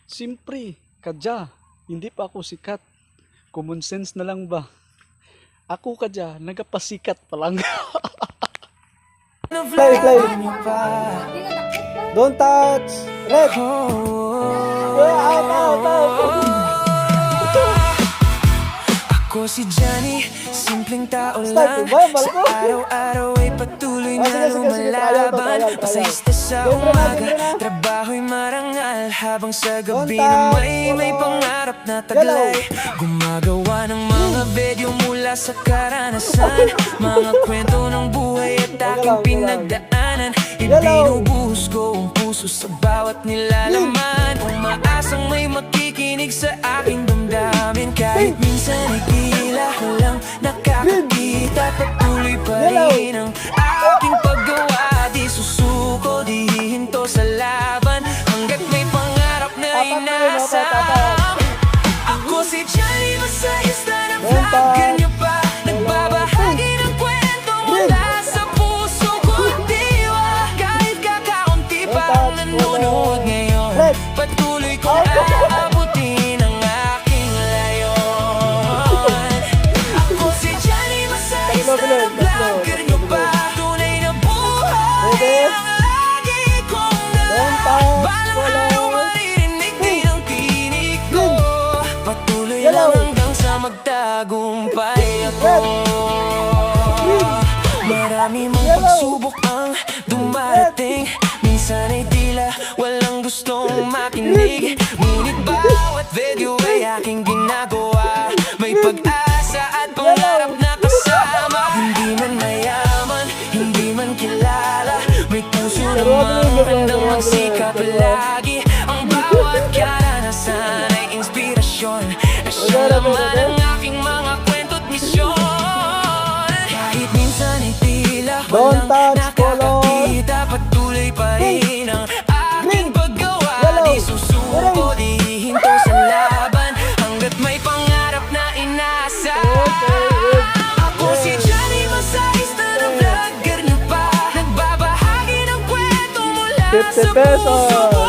Siyempre, kadya, hindi pa ako sikat. Common sense na lang ba? Ako kadya, nagapasikat pa lang. Play. Don't touch. Red. Ako si Johnny, simpleng tao lang. Sa araw-araw ay patuloy na lumalaban. Pasahista sa umaga, trabaho'y marangal. Habang sa gabi na may pangarap na taglay. Gumagawa ng mga video mula sa karanasan. Mga kwento ng buhay at aking pinagdaanan. Ibinubuhos ko ang puso sa bawat nilalaman. Umaasang may makikinig sa aking damdamin. Kahit minsan ay tila walang nakakakita, patuloy pa rin ang aking paggawa. Di susuko, di hihinto sa laban, hanggat may pangarap na inasam. Ako si Johnny, masahista na vlogger niyo pa. Nagbabahagi ng kwento mula sa puso ko, diwa. Kahit kakaunti pa ang nanonood ngayon, patuloy kong aabutin ang aking layon. Ako si Johnny, masahista na vlogger niyo pa. Tunay na buhay ang lagi kong dala. Balang maririnig din ang tinig ko. Patuloy lang hanggang sa magtagumpay ako. Marami mang pagsubok ang dumarating. Minsan ay tila walang gustong makinig. Ngunit bawat video ay aking ginagawa. May pag-asa at pangarap na kasama. Hindi man mayaman, hindi man kilala, may puso namang handang magsikap lagi. Ang bawat karanasan ay inspirasyon, na siya naman ang aking mga kwento't misyon. Kahit minsan ay tila walang nakakakita, patuloy pa rin ang aking paggawa. Di susuko, di hihinto sa laban, hanggat may pangarap na inasa. Ako si Johnny, masahista na vlogger niyo pa. Nagbabahagi ng kwento mula sa puso ko.